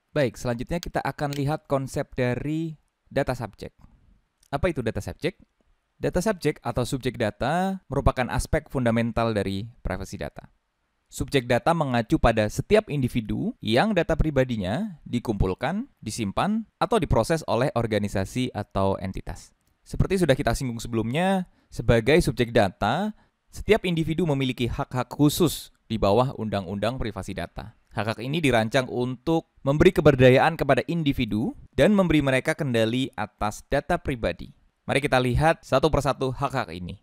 Baik, selanjutnya kita akan lihat konsep dari data subjek. Apa itu data subjek? Data subjek atau subjek data merupakan aspek fundamental dari privacy data. Subjek data mengacu pada setiap individu yang data pribadinya dikumpulkan, disimpan, atau diproses oleh organisasi atau entitas. Seperti sudah kita singgung sebelumnya, sebagai subjek data, setiap individu memiliki hak-hak khusus di bawah Undang-Undang Privasi Data. Hak-hak ini dirancang untuk memberi keberdayaan kepada individu dan memberi mereka kendali atas data pribadi. Mari kita lihat satu persatu hak-hak ini.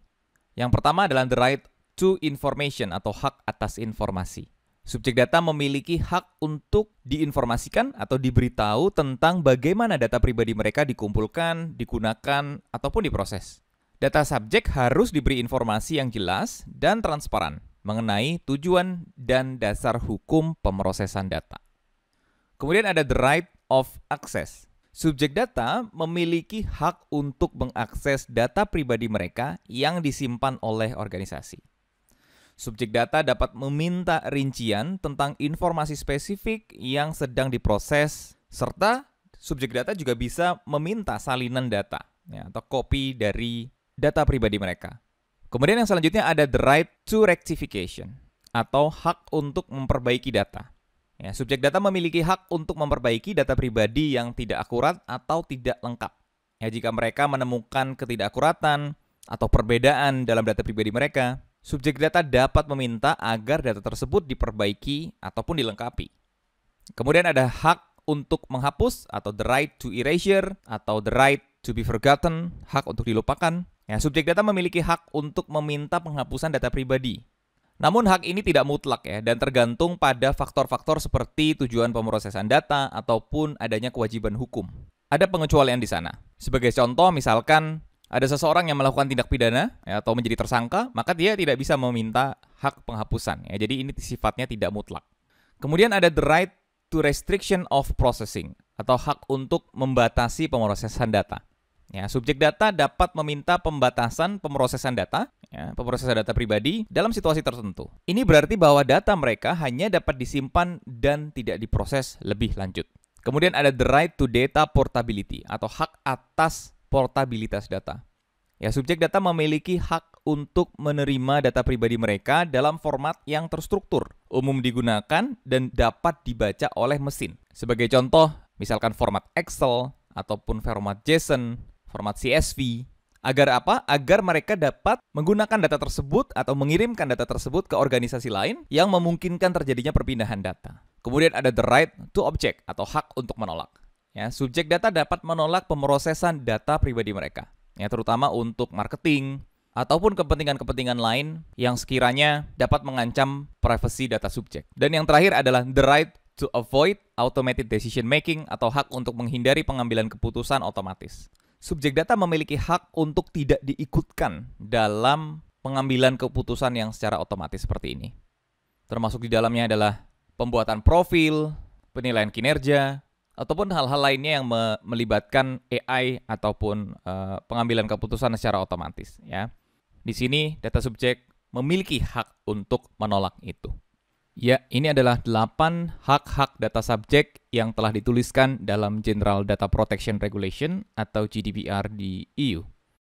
Yang pertama adalah the right to information atau hak atas informasi. Subjek data memiliki hak untuk diinformasikan atau diberitahu tentang bagaimana data pribadi mereka dikumpulkan, digunakan, ataupun diproses. Data subjek harus diberi informasi yang jelas dan transparan mengenai tujuan dan dasar hukum pemrosesan data. Kemudian ada the right of access. Subjek data memiliki hak untuk mengakses data pribadi mereka yang disimpan oleh organisasi. Subjek data dapat meminta rincian tentang informasi spesifik yang sedang diproses, serta subjek data juga bisa meminta salinan data atau kopi dari data pribadi mereka. Kemudian yang selanjutnya ada the right to rectification atau hak untuk memperbaiki data. Subjek data memiliki hak untuk memperbaiki data pribadi yang tidak akurat atau tidak lengkap. Jika mereka menemukan ketidakakuratan atau perbedaan dalam data pribadi mereka, subjek data dapat meminta agar data tersebut diperbaiki ataupun dilengkapi. Kemudian ada hak untuk menghapus atau the right to erasure atau the right to be forgotten, hak untuk dilupakan. Subjek data memiliki hak untuk meminta penghapusan data pribadi. Namun hak ini tidak mutlak dan tergantung pada faktor-faktor seperti tujuan pemrosesan data ataupun adanya kewajiban hukum. Ada pengecualian di sana. Sebagai contoh, misalkan ada seseorang yang melakukan tindak pidana atau menjadi tersangka, maka dia tidak bisa meminta hak penghapusan. Jadi ini sifatnya tidak mutlak. Kemudian ada the right to restriction of processing atau hak untuk membatasi pemrosesan data. Subjek data dapat meminta pembatasan pemrosesan data pribadi dalam situasi tertentu. Ini berarti bahwa data mereka hanya dapat disimpan dan tidak diproses lebih lanjut. Kemudian ada the right to data portability atau hak atas portabilitas data. Subjek data memiliki hak untuk menerima data pribadi mereka dalam format yang terstruktur, umum digunakan, dan dapat dibaca oleh mesin. Sebagai contoh, misalkan format Excel ataupun format JSON, format CSV. Agar apa? Agar mereka dapat menggunakan data tersebut atau mengirimkan data tersebut ke organisasi lain yang memungkinkan terjadinya perpindahan data. Kemudian ada the right to object atau hak untuk menolak. Subjek data dapat menolak pemrosesan data pribadi mereka, terutama untuk marketing ataupun kepentingan-kepentingan lain yang sekiranya dapat mengancam privasi data subjek. Dan yang terakhir adalah the right to avoid automated decision making atau hak untuk menghindari pengambilan keputusan otomatis. Subjek data memiliki hak untuk tidak diikutkan dalam pengambilan keputusan yang secara otomatis seperti ini. Termasuk di dalamnya adalah pembuatan profil, penilaian kinerja, ataupun hal-hal lainnya yang melibatkan AI ataupun pengambilan keputusan secara otomatis. Di sini data subjek memiliki hak untuk menolak itu. Ini adalah 8 hak-hak data subjek yang telah dituliskan dalam General Data Protection Regulation atau GDPR di EU.